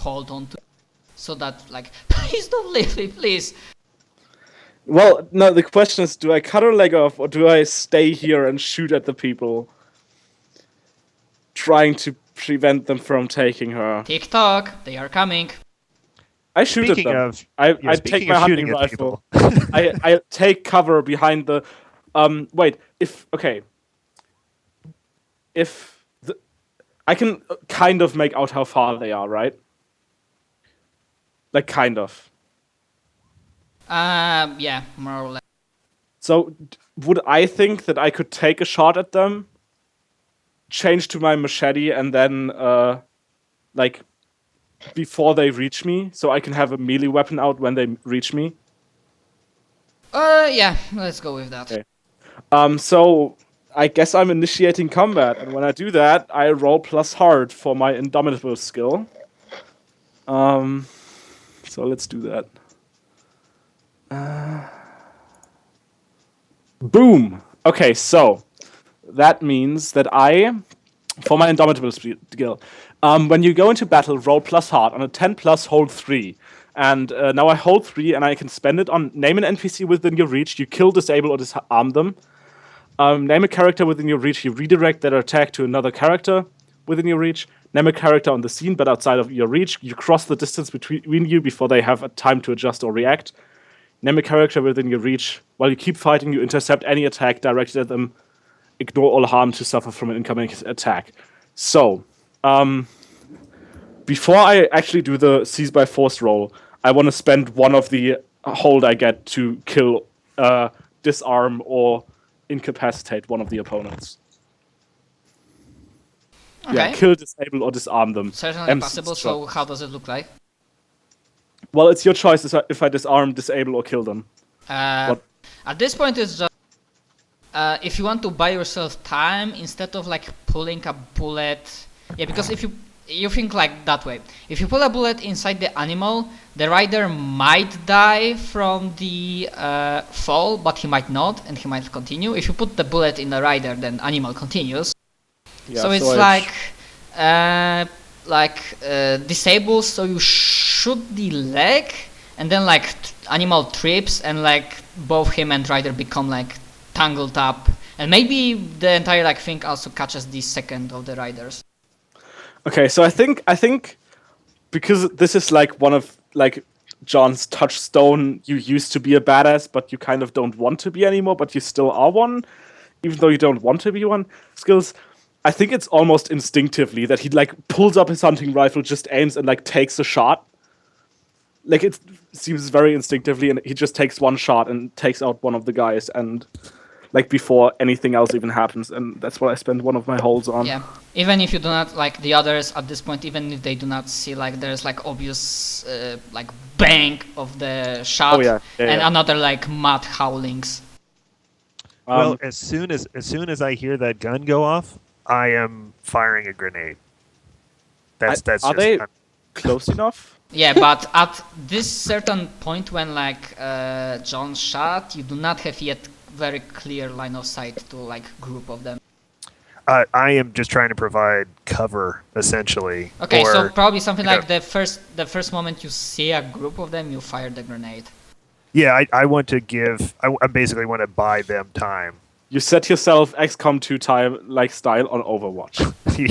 hold on to, so that like, please don't leave me, please. Well, no, the question is, do I cut her leg off, or do I stay here and shoot at the people, trying to prevent them from taking her? Tick tock, they are coming. I shoot at them. I take my hunting rifle. I take cover behind the... wait, I can kind of make out how far they are, right? Like, kind of. Yeah, more or less. So, would I think that I could take a shot at them, change to my machete, and then, like, before they reach me, so I can have a melee weapon out when they reach me? Yeah, let's go with that. Okay. So, I guess I'm initiating combat, and when I do that, I roll plus hard for my Indomitable skill. So let's do that. Boom! Okay, so that means that for my Indomitable skill, when you go into battle, roll plus hard. On a 10 plus, hold 3. And now I hold 3, and I can spend it on name an NPC within your reach. You kill, disable, or disarm them. Name a character within your reach. You redirect that attack to another character within your reach. Name a character on the scene, but outside of your reach. You cross the distance between you before they have a time to adjust or react. Name a character within your reach. While you keep fighting, you intercept any attack directed at them. Ignore all harm to suffer from an incoming attack. So, before I actually do the seize by force roll, I want to spend one of the hold I get to kill, disarm, or incapacitate one of the opponents. Okay. Yeah, kill, disable, or disarm them. Certainly possible, so how does it look like? Well, it's your choice if I disarm, disable, or kill them. At this point, it's just... if you want to buy yourself time, instead of like pulling a bullet... Yeah, because if you think like that way. If you pull a bullet inside the animal, the rider might die from the fall, but he might not, and he might continue. If you put the bullet in the rider, then animal continues. Yeah, so it's disables, so you shoot the leg, and then like animal trips, and like both him and rider become like tangled up, and maybe the entire like thing also catches the second of the riders. Okay, so I think because this is like one of like John's touchstone, you used to be a badass, but you kind of don't want to be anymore, but you still are one, even though you don't want to be one. Skills. I think it's almost instinctively that he like pulls up his hunting rifle, just aims and like takes a shot. Like it seems very instinctively, and he just takes one shot and takes out one of the guys, and like before anything else even happens, and that's what I spend one of my holds on. Yeah, even if you do not like the others at this point, even if they do not see like there's like obvious like bang of the shot, and another like mad howlings. Well, as soon as I hear that gun go off, I am firing a grenade. Are they close enough? Yeah, but at this certain point when like John shot, you do not have yet very clear line of sight to like group of them. I am just trying to provide cover, essentially. Okay, so probably something like the first moment you see a group of them, you fire the grenade. Yeah, I want to I basically want to buy them time. You set yourself XCOM 2 time like style on Overwatch.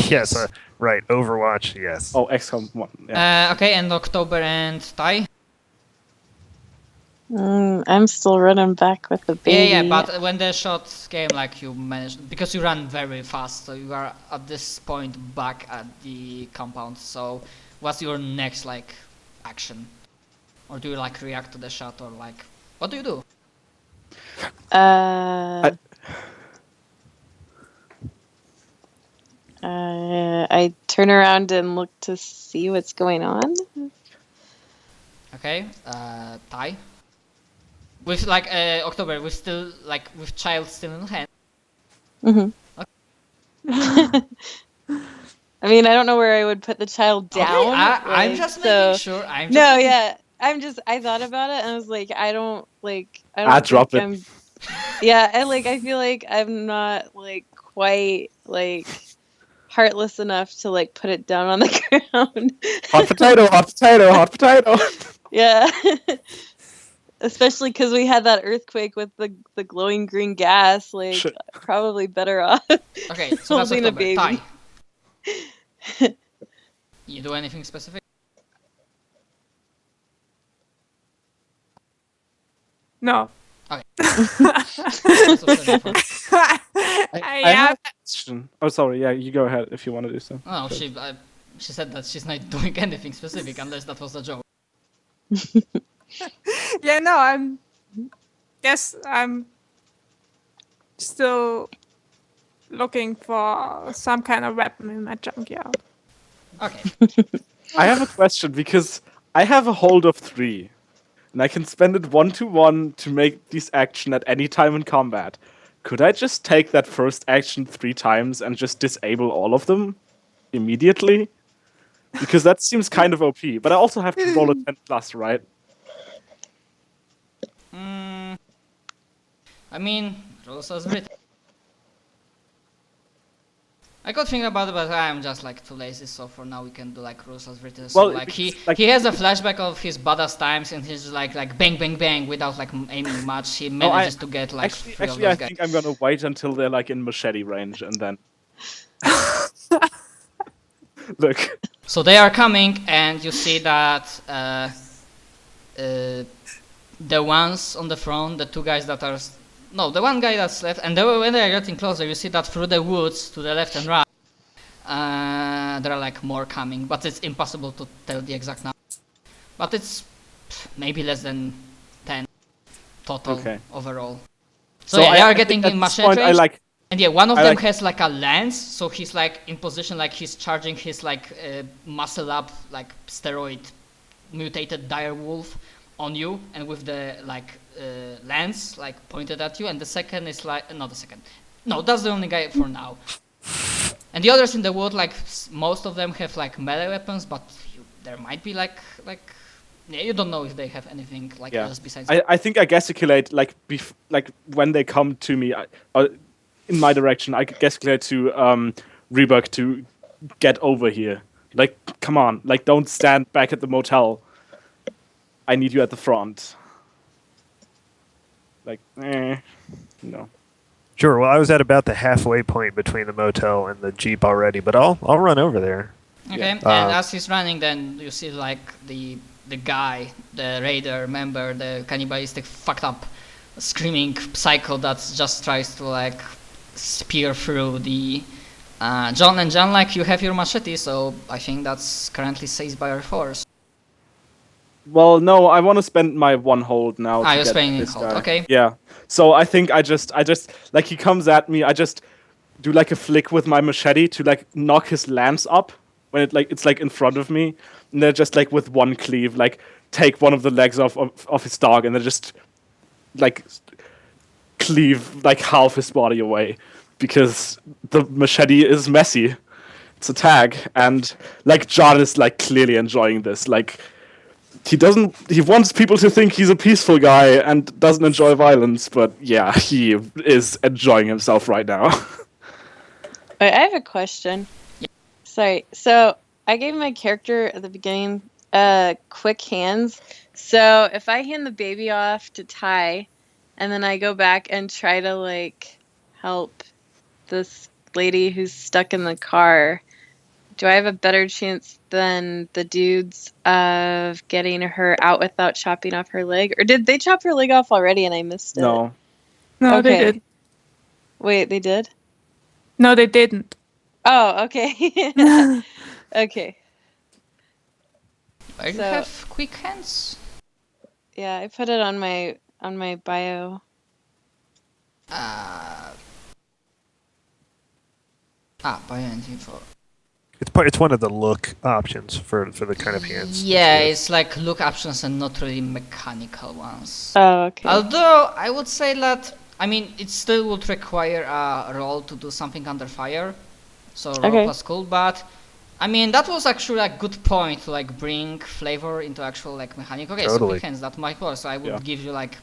Yes, right. Overwatch, yes. Oh, XCOM 1. Yeah. Okay, and October and Ty? I'm still running back with the baby. Yeah, but when the shots came, like you managed, because you ran very fast, so you are at this point back at the compound. So, what's your next like action? Or do you like react to the shot, or like what do you do? I turn around and look to see what's going on. Okay, Ty. With like October, with still like with child still in hand. Okay. I mean, I don't know where I would put the child down. Okay, I'm just making sure. I thought about it and I was like, I don't. Drop it. Yeah, and like I feel like I'm not like quite like heartless enough to like put it down on the ground. Hot potato, hot potato, hot potato. Yeah. Especially because we had that earthquake with the glowing green gas. Like, Shit. probably better off Okay, so that's holding a October. baby. Ty. You do anything specific? No. Okay. That's also different. I have a question. Oh, sorry. Yeah, you go ahead if you want to do so. No, she said that she's not doing anything specific unless that was a joke. Yeah, no, I'm still looking for some kind of weapon in my junkyard. Okay. I have a question because I have a hold of 3, and I can spend it 1-to-1 to make this action at any time in combat. Could I just take that first action 3 times and just disable all of them immediately? Because that seems kind of OP, but I also have to roll a 10+, right? I mean, rules as written. I could think about it, but I'm just like too lazy. So for now, we can do like rules as written. So Well, like he like- has a flashback of his badass times, and he's like bang bang bang without like aiming much. He manages to get like three of Actually, I those guys. think I'm gonna wait until they're like in machete range, and then look. So they are coming, and you see that the ones on the front, the 2 guys that are the one guy that's left, and when they are getting closer, you see that through the woods to the left and right, there are like more coming, but it's impossible to tell the exact number. But it's maybe less than 10 total overall. So yeah, they are getting in machete range. And yeah, one of them has like a lance, so he's like in position, like he's charging his like muscle up, like steroid mutated dire wolf on you, and with the like lance like pointed at you. And the second is like that's the only guy for now. And the others in the wood, like most of them have like melee weapons, but there might be like you don't know if they have anything like else besides. I think I gesticulate like when they come to me. In my direction, I gesticulate to Reebok to get over here. Like, come on, like don't stand back at the motel. I need you at the front. Like, no. Sure. Well, I was at about the halfway point between the motel and the jeep already, but I'll run over there. Okay. And as he's running, then you see like the guy, the raider member, the cannibalistic fucked up screaming psycho that just tries to like spear through the John. And John, like, you have your machete, so I think that's currently seized by our force. Well, no, I want to spend my 1 hold now. You're spending this hold. guy. Okay. Yeah. So I think I just like he comes at me, I just do like a flick with my machete to like knock his lance up when it's like in front of me, and then just like with 1 cleave, like take one of the legs of his dog, and then just like cleave like half his body away, because the machete is messy. It's a tag, and like John is like clearly enjoying this. Like he wants people to think he's a peaceful guy and doesn't enjoy violence, but yeah, he is enjoying himself right now. Wait, I have a question. Yeah. Sorry. So I gave my character at the beginning quick hands. So if I hand the baby off to Ty, and then I go back and try to like help this lady who's stuck in the car, do I have a better chance than the dudes of getting her out without chopping off her leg? Or did they chop her leg off already and I missed it? No. No, they Okay. did. Wait, they did? No, they didn't. Oh, okay. Okay. I So- have quick hands. Yeah, I put it on my bio. Bioinfo. It's one of the look options for the kind of hands. Yeah, it's like look options and not really mechanical ones. Oh, okay. Although I would say that, I mean, it still would require a roll to do something under fire, so roll Okay. plus cool. But I mean, that was actually a good point to like bring flavor into actual like mechanic. Okay, so Totally. quick hands, that might work. So I would give you like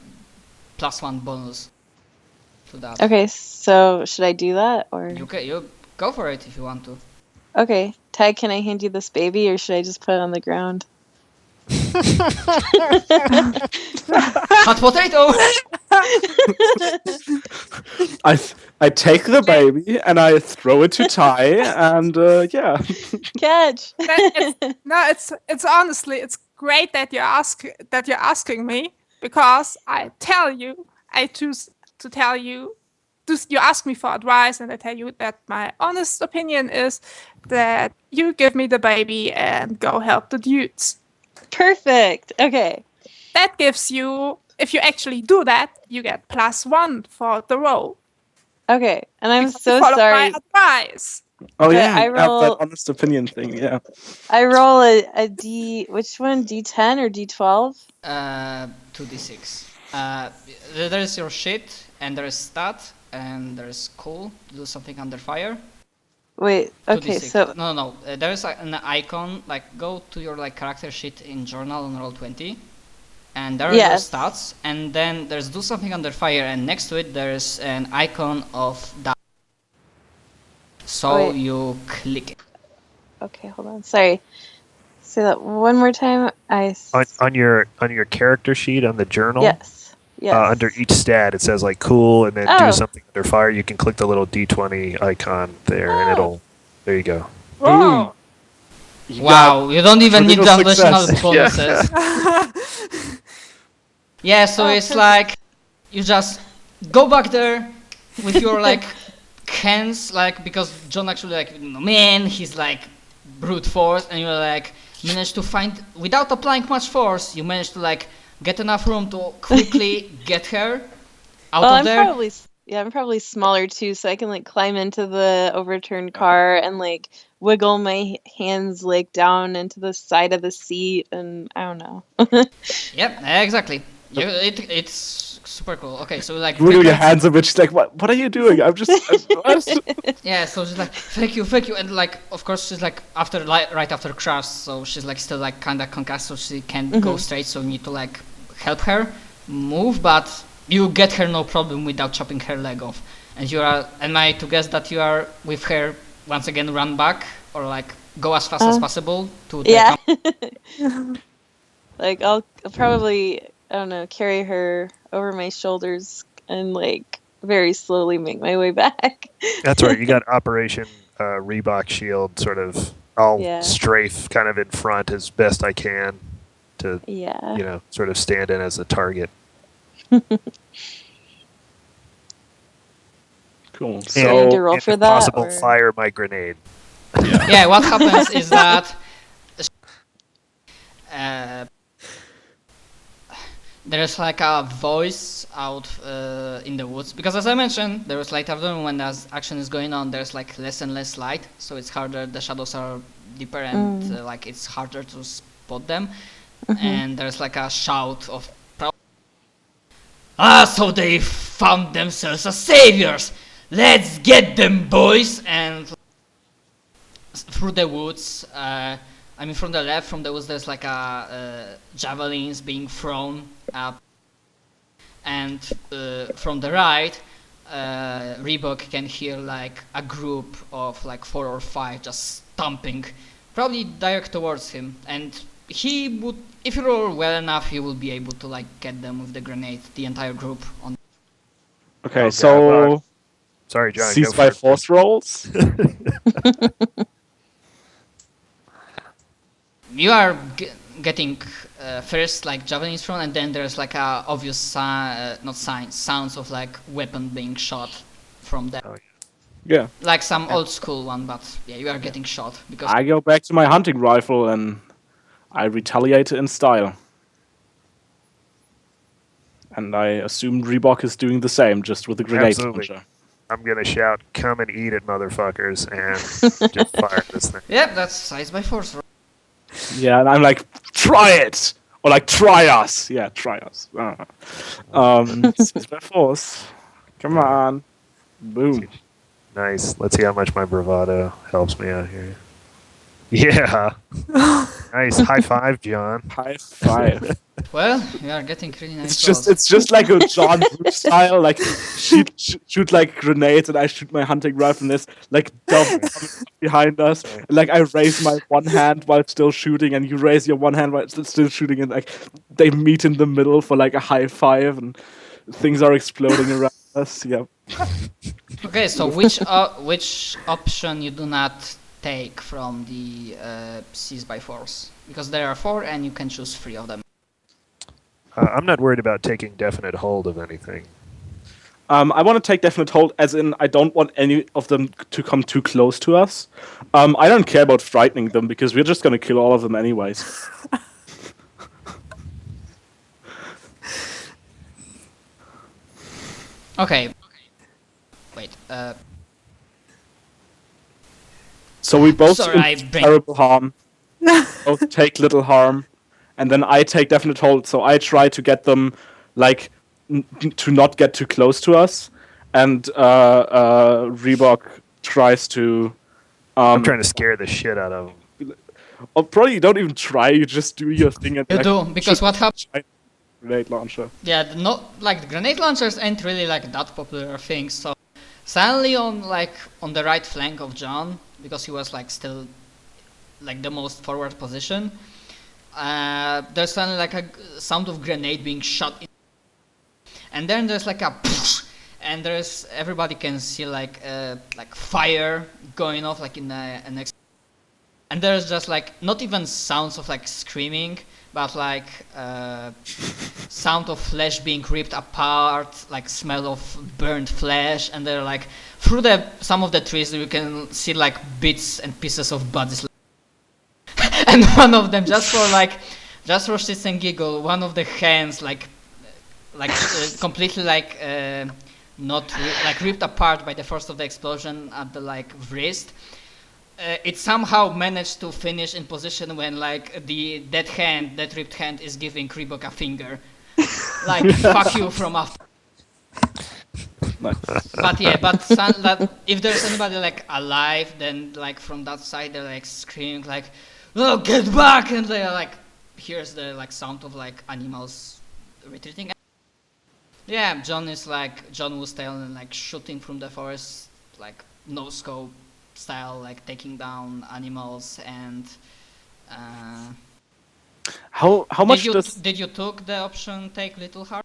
+1 bonus to that. Okay, so should I do that or? You go for it if you want to. Okay, Ty, can I hand you this baby, or should I just put it on the ground? Hot potato! I take the baby and I throw it to Ty, and yeah. Catch. It's honestly it's great that you're asking me, because I choose to tell you. You ask me for advice, and I tell you that my honest opinion is that you give me the baby and go help the dudes. Perfect. Okay. That gives you, if you actually do that, you get +1 for the roll. Okay, and I'm Because so you follow sorry. my advice. Oh But yeah, I you have roll- that honest opinion thing. Yeah. I roll a D. Which one? D10 or D12? 2d6. There is your shit, and there is stat, and there is cool. Do something under fire. Wait. Okay, 2d6. so No. There is an icon. Like, go to your like character sheet in journal on roll20, and there are your Yes. stats. And then there's do something under fire, and next to it there's an icon of that. So Wait. you click it. okay, hold on. Sorry. Say that one more time. On your character sheet on the journal, Yes. Yes. under each stat, it says like cool, and then Oh. do something under fire. You can click the little D20 icon there, and Oh. there you go. Whoa. You Wow, you don't even need the critical additional success. bonuses. Yeah, so Oh, it's perfect. like you just go back there with your like hands, like, because John actually like, man, he's like brute force, and you're like managed to find, without applying much force, you managed to like get enough room to quickly get her out well, of I'm there. I'm probably smaller too, so I can like climb into the overturned car and like wiggle my hands like down into the side of the seat, and I don't know. Yep, exactly. It's super cool. Okay, so like Wiggle your Vincent- hands a bit. She's like, what are you doing? I'm just. what? Yeah, so she's like, thank you, and like, of course, she's like right after crash, so she's like still like kind of concussed, so she can't go straight. So you need to like help her move, but you get her no problem without chopping her leg off. And you are, am I to guess that you are with her once again? Run back or like go as fast as possible to the Yeah. Like I'll probably, I don't know, carry her over my shoulders and like very slowly make my way back. That's right. You got Operation Reebok Shield, sort of. I'll Yeah. strafe kind of in front as best I can to, Yeah. sort of stand in as a target. Cool. Do I need to So roll if for that? possible, Or... fire my grenade. Yeah, what happens is that uh, there's like a voice out in the woods, because as I mentioned, there was light afternoon when the action is going on. There's like less and less light, so it's harder. The shadows are deeper, and like it's harder to spot them. And there's like a shout of, so they found themselves as saviors. Let's get them, boys! And through the woods, from the left, from the woods, there's like a javelins being thrown up, and from the right, Reebok can hear like a group of like 4 or 5 just stomping, probably direct towards him, and he would, if you roll well enough, he will be able to like get them with the grenade, the entire group on. okay, Okay, so Sorry, John. cease go by for it. force rolls. You are getting first like javelins thrown, and then there's like a obvious sounds of like weapon being shot from them. Oh, Yeah. Like some old school one, but yeah, you are getting shot because I go back to my hunting rifle and I retaliate in style. And I assume Reebok is doing the same, just with a grenade Absolutely. launcher. I'm gonna shout, "Come and eat it, motherfuckers!" and just fire this thing. yeah, that's size by force. Yeah, and I'm like, try it! Or like, try us! Yeah, try us. Cease by force. Come on. Boom. Nice. Let's see how much my bravado helps me out here. Yeah. Nice. High five, John. High five. Well, we are getting really nice It's rolls. just like a John Woo style, like shoot like grenades, and I shoot my hunting rifle, and there's like double behind us. And, like I raise my one hand while still shooting, and you raise your one hand while still shooting, and like they meet in the middle for like a high five, and things are exploding around us. Yeah. Okay, so which option you do not take from the seize by force? Because there are 4, and you can choose 3 of them. I'm not worried about taking definite hold of anything. I want to take definite hold, as in I don't want any of them to come too close to us. I don't care about frightening them because we're just going to kill all of them anyways. Okay. Wait. So we both Sorry, I take brain- terrible harm, both take little harm, and then I take definite hold. So I try to get them, like, to not get too close to us, and Reebok tries to. I'm trying to scare the shit out of them. Or probably you don't even try. You just do your thing and You like, do, because what happens? Grenade launcher. Yeah, not like the grenade launchers ain't really like that popular thing. So suddenly on the right flank of John, because he was like still like the most forward position, there's suddenly like a sound of grenade being shot in, and then there's like a poof, and there's everybody can see like fire going off like in an and there's just like not even sounds of like screaming, but like sound of flesh being ripped apart, like smell of burnt flesh, and they're like through some of the trees you can see like bits and pieces of bodies. And one of them, just for shits and giggle, one of the hands completely not ripped apart by the force of the explosion at the like wrist. It somehow managed to finish in position when like that ripped hand is giving Reebok a finger, like fuck you from after. But yeah, if there's anybody like alive, then like from that side they're like screaming like, "No, get back!" And they're like, here's the like sound of like animals retreating. Yeah, John Woo style and like shooting from the forest, like no scope style, like taking down animals. And How much did you took the option take little harm?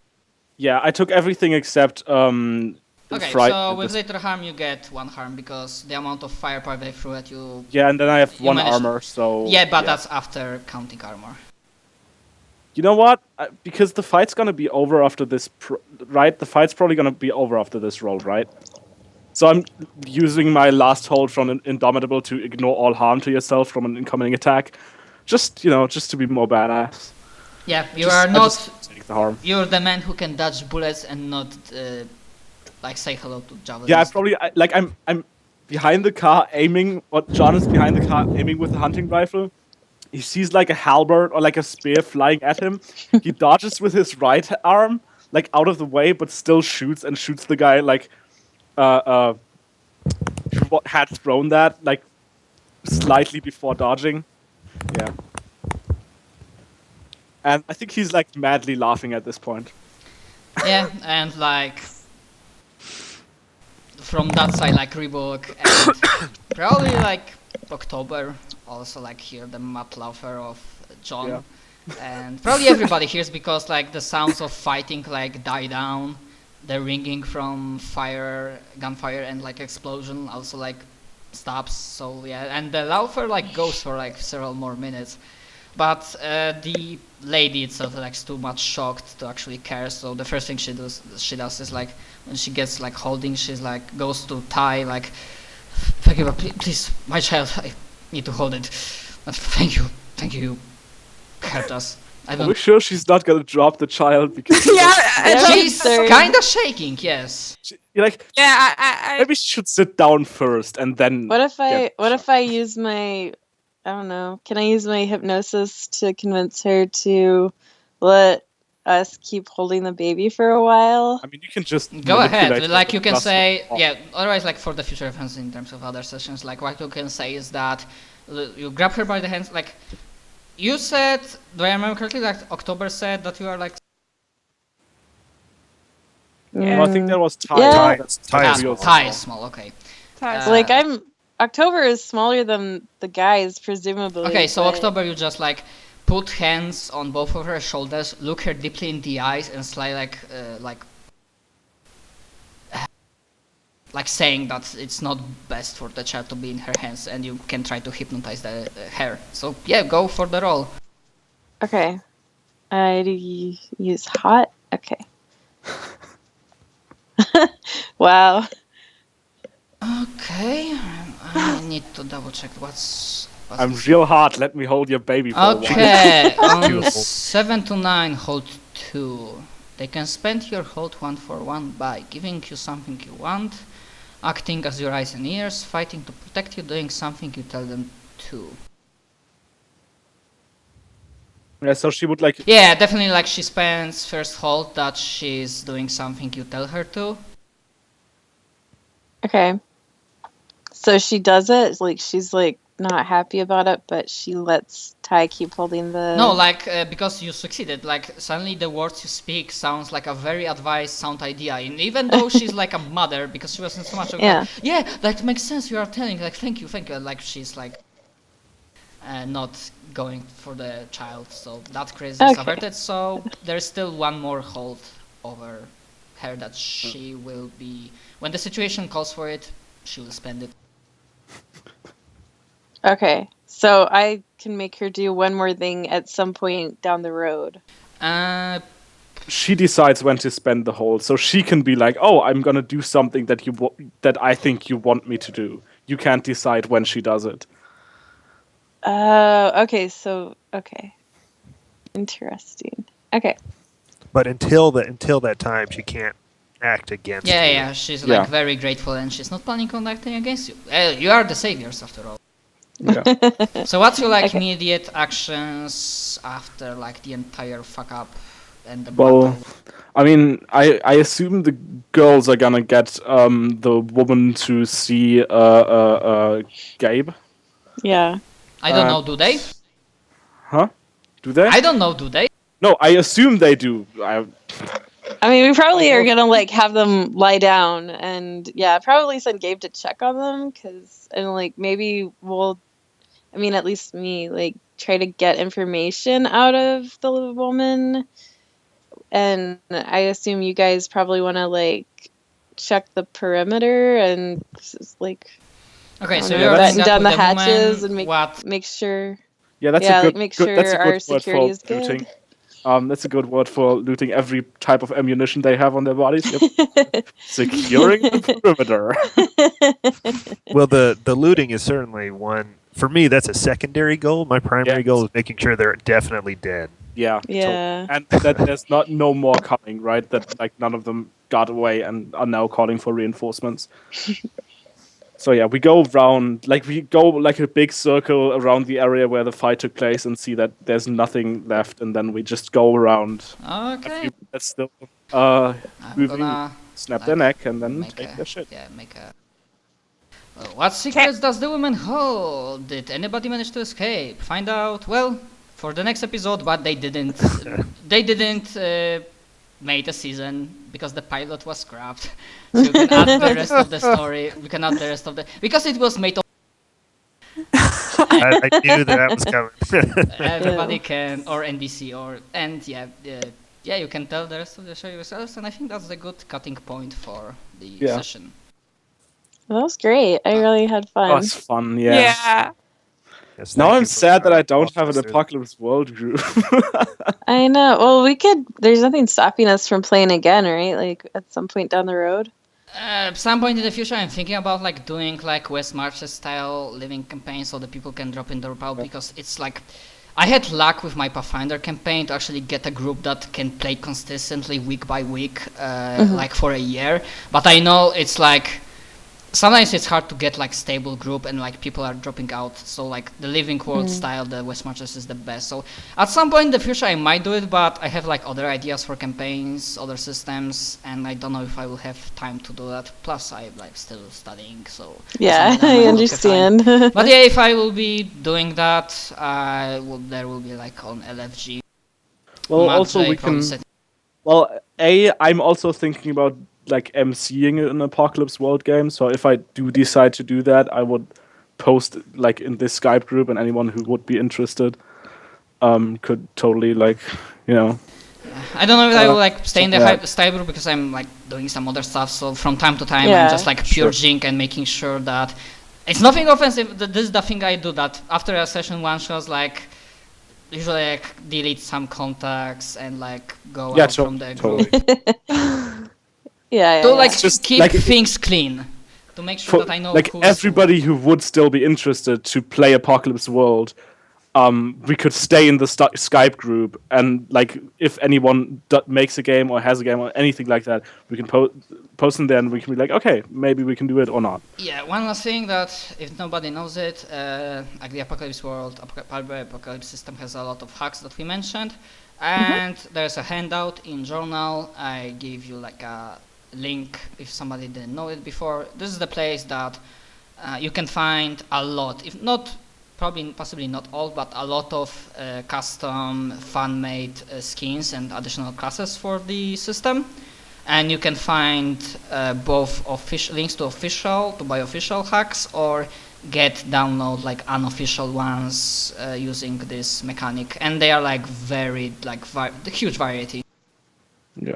Yeah, I took everything except Okay, fright. so with little harm you get 1 harm because the amount of firepower they threw at you. Yeah, and then I have you 1 managed- armor, so Yeah, but that's after counting armor. You know what? Because the fight's gonna be over after this, right? The fight's probably gonna be over after this roll, right? So I'm using my last hold from Indomitable to ignore all harm to yourself from an incoming attack. Just to be more badass. Yeah, Take the harm. You're the man who can dodge bullets and not like say hello to javelins. Yeah, I'm behind the car aiming. What John is behind the car aiming with the hunting rifle. He sees like a halberd or like a spear flying at him. He dodges with his right arm, like out of the way, but still shoots the guy like who had thrown that like slightly before dodging. Yeah. And I think he's like madly laughing at this point. Yeah, and like from that side, like Reebok and probably like October also like hear the mad laughter of John. Yeah. And probably everybody hears because like the sounds of fighting like die down, the ringing from gunfire and like explosion also like stops. So yeah, and the laughter like goes for like several more minutes. But the lady itself like is too much shocked to actually care. So the first thing she does is like when she gets like holding, she's like goes to Ty like, "Thank you, but please, my child, I need to hold it. But thank you, hurt us." Are we sure she's not gonna drop the child because She's kind of shaking. Yes. you're like, Yeah, I maybe she should sit down first and then. What if I use my, I don't know, can I use my hypnosis to convince her to let us keep holding the baby for a while? I mean, you can just Go ahead. manipulate Like her you can plus say, one. yeah. Otherwise, like for the future events in terms of other sessions, like what you can say is that you grab her by the hands. Like you said, do I remember correctly? Like October said that you are like. No, I think there was Ty. Yeah. Ty is small. Ty is small. Okay. Ties. Like October is smaller than the guys, presumably. Okay, so but- October, you just like put hands on both of her shoulders, look her deeply in the eyes, and slightly like saying that it's not best for the child to be in her hands, and you can try to hypnotize the hair. So yeah, go for the roll. Okay. I use hot. Okay. Wow. Okay, I need to double check what's I'm this? real hard. Let me hold your baby for a while. Okay, on Beautiful. 7 to 9, hold 2. They can spend your hold 1 for 1 by giving you something you want, acting as your eyes and ears, fighting to protect you, doing something you tell them to. Yeah, so she would like. Yeah, definitely like she spends first hold that she's doing something you tell her to. Okay. So she does it. Like she's like not happy about it, but she lets Ty keep holding the. No, like because you succeeded, like suddenly the words you speak sounds like a very advised sound idea, and even though she's like a mother, because she wasn't so much of Yeah. like, yeah, that makes sense. You are telling, like, thank you, and like she's like not going for the child, so that crazy is Okay. averted. So there's still one more hold over her that she will be, when the situation calls for it, she will spend it. Okay. So I can make her do one more thing at some point down the road. She decides when to spend the hold, so she can be like, "Oh, I'm gonna do something that that I think you want me to do." You can't decide when she does it. Okay. So okay. Interesting. Okay. But until that time, she can't act against Yeah, you. yeah, she's Yeah. like very grateful, and she's not planning on acting against you. You are the saviors after all. Yeah. So what's your like Okay. immediate actions after like the entire fuck up and the Well, battle? I mean, I assume the girls are gonna get the woman to see Gabe. Yeah. I don't know, do they? Huh? Do they? I don't know, do they? No, I assume they do. I mean, we probably are gonna like have them lie down, and yeah, probably send Gabe to check on them, and like maybe we'll, I mean, at least me, like try to get information out of the woman, and I assume you guys probably want to like check the perimeter and just, like Okay, I so don't you're know, doing batten that down with the the hatches woman, and what? make sure. Yeah, that's Yeah, a good. like, make good- that's a sure good our word for security is good. looting. That's a good word for looting every type of ammunition they have on their bodies. Yep. Securing the perimeter. Well, the looting is certainly one. For me, that's a secondary goal. My primary Yes. goal is making sure they're definitely dead. Yeah. Yeah. And that there's no more coming, right? That like none of them got away and are now calling for reinforcements. So yeah, we go like a big circle around the area where the fight took place and see that there's nothing left, and then we just go around a Okay. few minutes still, I'm moving, gonna snap their neck, and then make take a, their shit. yeah, make a... what secrets does the woman hold? Did anybody manage to escape? Find out, well, for the next episode, but they didn't. They didn't made a season because the pilot was scrapped. So you can add the rest of the story. We can add the rest of the... Because it was made of... I knew that was coming. Everybody can, or NBC, or... And yeah, yeah, you can tell the rest of the show yourselves, and I think that's a good cutting point for the Yeah. session. That was great. I really had Oh, fun. it's fun, yeah. Yeah. Yes, Now thank I'm you for sad that I don't have an walking us through Apocalypse World group. I know. Well, we could. There's nothing stopping us from playing again, right? Like at some point down the road. At some point in the future, I'm thinking about like doing like West Marches style living campaign so that people can drop in the Republic, because it's like I had luck with my Pathfinder campaign to actually get a group that can play consistently week by week, like for a year. But I know it's like sometimes it's hard to get like stable group and like people are dropping out. So like the living world style, the West Marches is the best. So at some point in the future I might do it, but I have like other ideas for campaigns, other systems, and I don't know if I will have time to do that. Plus I'm like still studying, so Yeah, I understand. But yeah, if I will be doing that, there will be like on LFG. Well, Matt also J we probably can. said- Well, I'm also thinking about like emceeing an Apocalypse World game. So if I do decide to do that, I would post like in this Skype group, and anyone who would be interested could totally like, you know. I don't know if I will like stay in the yeah. Skype group because I'm like doing some other stuff. So from time to time, Yeah. I'm just like purging and making sure that it's nothing offensive. This is the thing I do, that after a session one shows, like usually like delete some contacts and like go out from the group. Yeah. To like Just keep like- things clean, to make sure that I know like who's everybody who would still be interested to play Apocalypse World, we could stay in the Skype group, and like if anyone makes a game or has a game or anything like that, we can post in there, and we can be like, okay, maybe we can do it or not. Yeah, one last thing that if nobody knows it, like the Apocalypse World, Apocalypse system has a lot of hacks that we mentioned, and there's a handout in journal. I gave you like a link if somebody didn't know it before. This is the place that you can find a lot, if not possibly not all, but a lot of custom fan-made skins and additional classes for the system. And you can find both links to buy official hacks, or download like unofficial ones using this mechanic, and they are like very like huge variety. Yeah.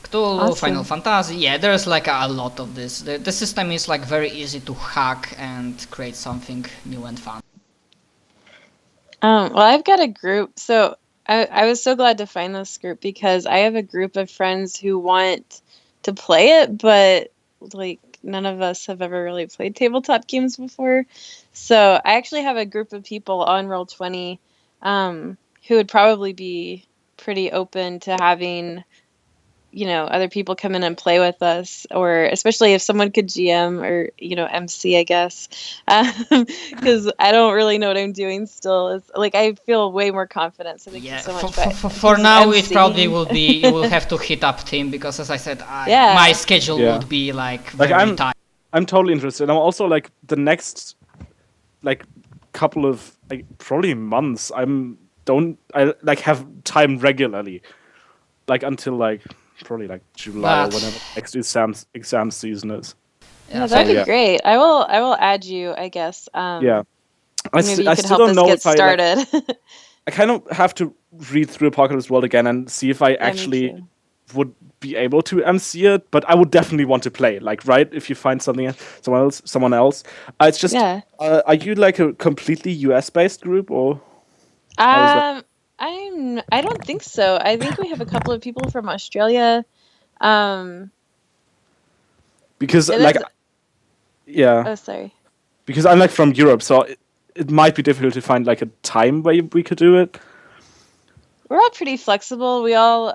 Cthulhu, Awesome. Final Fantasy, yeah, there's like a lot of this. The system is like very easy to hack and create something new and fun. Well, I've got a group, so I was so glad to find this group because I have a group of friends who want to play it, but like none of us have ever really played tabletop games before. So I actually have a group of people on Roll20 who would probably be pretty open to having, other people come in and play with us, or especially if someone could GM or, MC, I guess, because I don't really know what I'm doing still. It's like I feel way more confident. So thank you so much. For now, it probably will be, you will have to hit up Tim, because as I said, my schedule would be like very tight. I'm totally interested. I'm also like the next like couple of like probably months. I like have time regularly, like until like probably like July or whenever next exam season is. Yeah, that'd be great. I will add you, I guess. Yeah, maybe you I could still help don't know us get if started. I kind of have to read through Apocalypse World again and see if I actually would be able to MC it, but I would definitely want to play. Like, right? If you find someone else. It's just, are you like a completely US based group, or? How is that? I don't think so. I think we have a couple of people from Australia. Because like, yeah. Oh, sorry. Because I'm like from Europe, so it might be difficult to find like a time where we could do it. We're all pretty flexible. We all,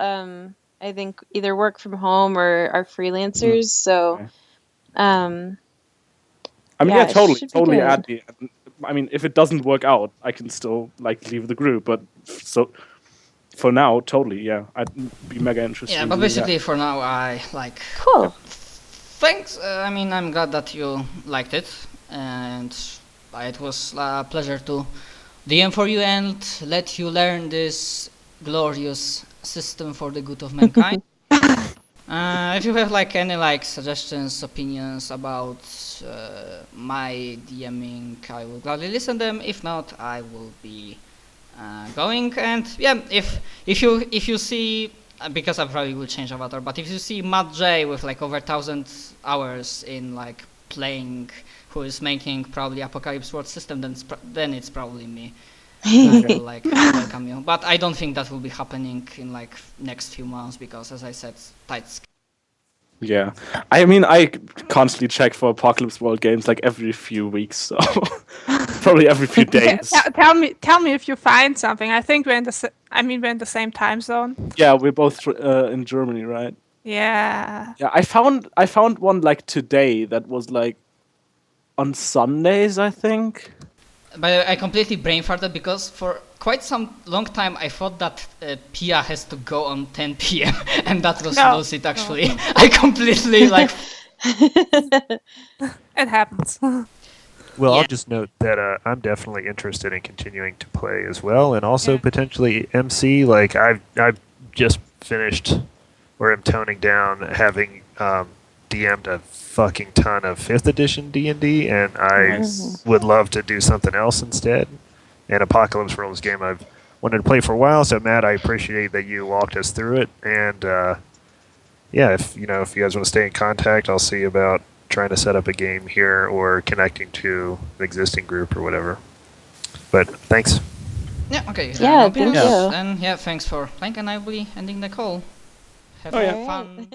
I think, either work from home or are freelancers. So, I mean, yeah, totally add me. I mean, if it doesn't work out, I can still like leave the group. But so for now, totally, yeah, I'd be mega interested. Yeah, but basically for now, I like. Cool. Thanks. I mean, I'm glad that you liked it, and it was a pleasure to DM for you and let you learn this glorious system for the good of mankind. If you have like any like suggestions, opinions about my DMing, I will gladly listen to them. If not, I will be going. And yeah, if you see, because I probably will change avatar, but if you see Matt J with like over 1,000 hours in like playing, who is making probably Apocalypse World system, then it's probably me. I will like welcome you, but I don't think that will be happening in like next few months, because as I said, tight. Yeah, I mean, I constantly check for Apocalypse World games like every few weeks, so probably every few days. Tell me if you find something. I think we're in the same time zone. Yeah, we're both in Germany, right? Yeah. Yeah, I found one like today that was like on Sundays, I think. But I completely brain farted because for quite some long time I thought that PIA has to go on 10 p.m. and that was No, bullshit actually. I completely like It happens. Well, Yeah. I'll just note that I'm definitely interested in continuing to play as well, and also Yeah. potentially MC. Like I've just finished, or am toning down, having DM'd a fucking ton of 5th edition D&D, and I Nice. would love to do something else instead. And Apocalypse World is a game I've wanted to play for a while. So Matt, I appreciate that you walked us through it, and yeah, if you guys want to stay in contact, I'll see about trying to set up a game here or connecting to an existing group or whatever. But thanks. Yeah, okay. Yeah, no thank problems. you. And yeah, thanks for playing, and I will be ending the call. Have Oh, yeah. fun.